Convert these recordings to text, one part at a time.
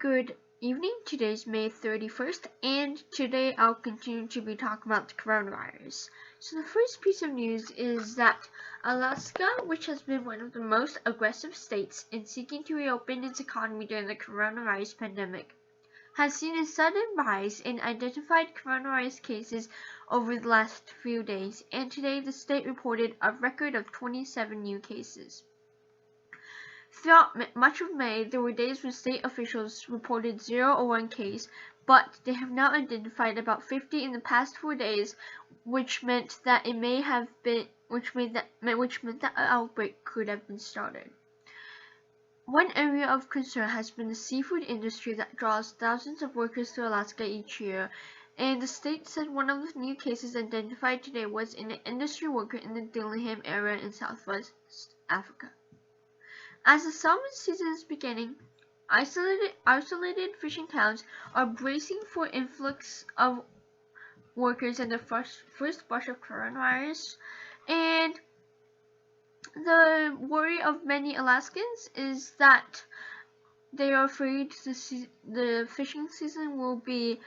Good evening. Today's May 31st, and today I'll continue to be talking about the coronavirus. So the first piece of news is that Alaska, which has been one of the most aggressive states in seeking to reopen its economy during the coronavirus pandemic, has seen a sudden rise in identified coronavirus cases over the last few days, and today the state reported a record of 27 new cases. Throughout much of May, there were days when state officials reported 0 or 1 case, but they have now identified about 50 in the past 4 days, which meant that an outbreak could have been started. One area of concern has been the seafood industry that draws thousands of workers to Alaska each year, and the state said one of the new cases identified today was in an industry worker in the Dillingham area in southwest Africa. As the salmon season is beginning, isolated fishing towns are bracing for influx of workers in the first brush of coronavirus, and the worry of many Alaskans is that they are afraid the fishing season will be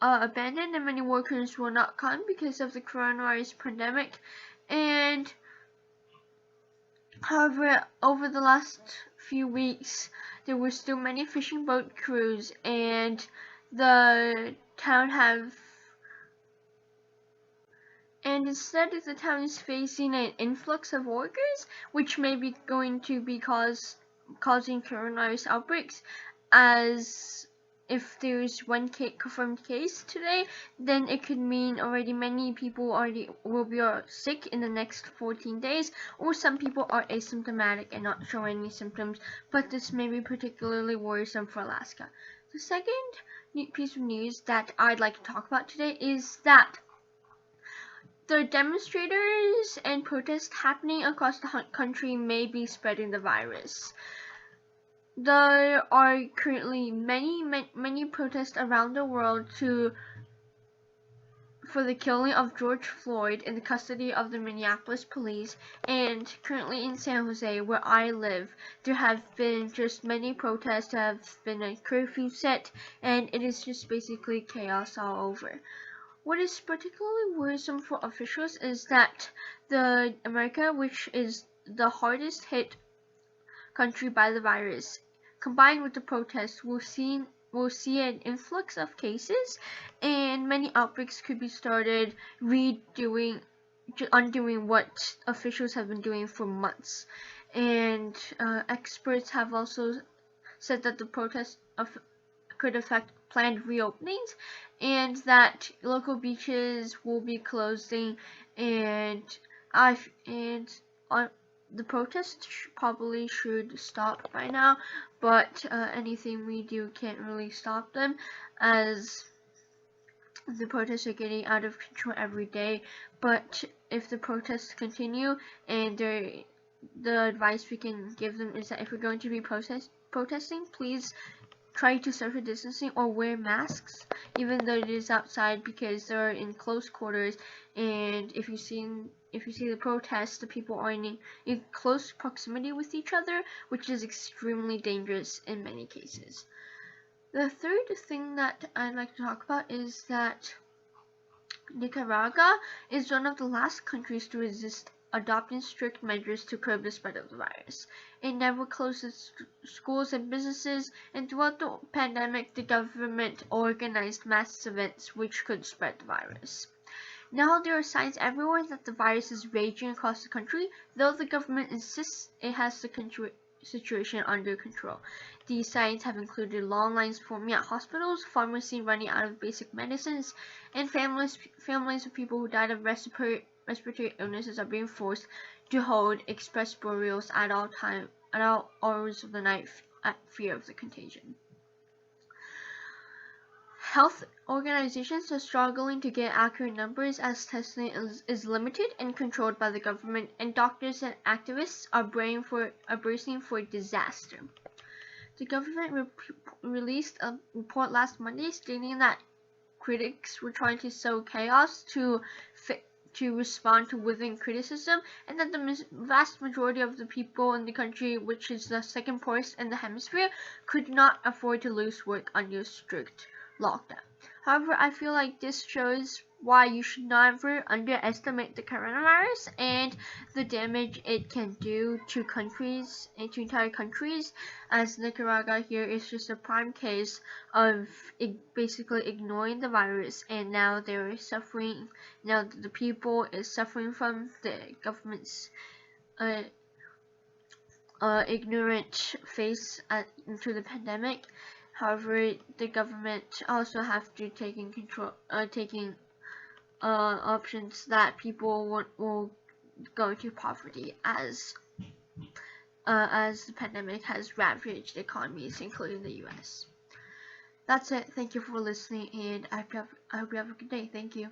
abandoned and many workers will not come because of the coronavirus pandemic. And however, over the last few weeks, there were still many fishing boat crews, and the town instead the town is facing an influx of workers, which may be going to be causing coronavirus outbreaks, as if there's one confirmed case today, then it could mean already many people will be sick in the next 14 days, or some people are asymptomatic and not showing any symptoms, but this may be particularly worrisome for Alaska. The second piece of news that I'd like to talk about today is that the demonstrators and protests happening across the country may be spreading the virus. There are currently many protests around the world for the killing of George Floyd in the custody of the Minneapolis police, and currently in San Jose, where I live, there have been just many protests. There have been a curfew set, and it is just basically chaos all over. What is particularly worrisome for officials is that America, which is the hardest hit country by the virus, combined with the protests, will see an influx of cases, and many outbreaks could be started, undoing what officials have been doing for months. And experts have also said that the protests could affect planned reopenings, and that local beaches will be closing, and the protests probably should stop by now, but anything we do can't really stop them, as the protests are getting out of control every day. But if the protests continue, and the advice we can give them is that if you're going to be protesting, please try to social distancing or wear masks, even though it is outside, because they're in close quarters, and if you see the protests, the people are in close proximity with each other, which is extremely dangerous in many cases. The third thing that I'd like to talk about is that Nicaragua is one of the last countries to resist adopting strict measures to curb the spread of the virus. It never closed its schools and businesses, and throughout the pandemic, the government organized mass events which could spread the virus. Now there are signs everywhere that the virus is raging across the country, though the government insists it has the situation under control. These signs have included long lines forming at hospitals, pharmacies running out of basic medicines, and families of people who died of respiratory illnesses are being forced to hold express burials at all hours of the night at fear of the contagion. Health organizations are struggling to get accurate numbers as testing is limited and controlled by the government, and doctors and activists are bracing for disaster. The government released a report last Monday stating that critics were trying to sow chaos to to respond to within criticism, and that the vast majority of the people in the country, which is the second poorest in the hemisphere, could not afford to lose work under strict lockdown. However, I feel like this shows why you should never underestimate the coronavirus and the damage it can do to countries and to entire countries, as Nicaragua here is just a prime case of basically ignoring the virus, and now they're suffering. Now the people is suffering from the government's ignorant face into the pandemic. However, the government also have to taking options that people will go into poverty as the pandemic has ravaged economies, including the U.S. That's it. Thank you for listening, and I hope you have a good day. Thank you.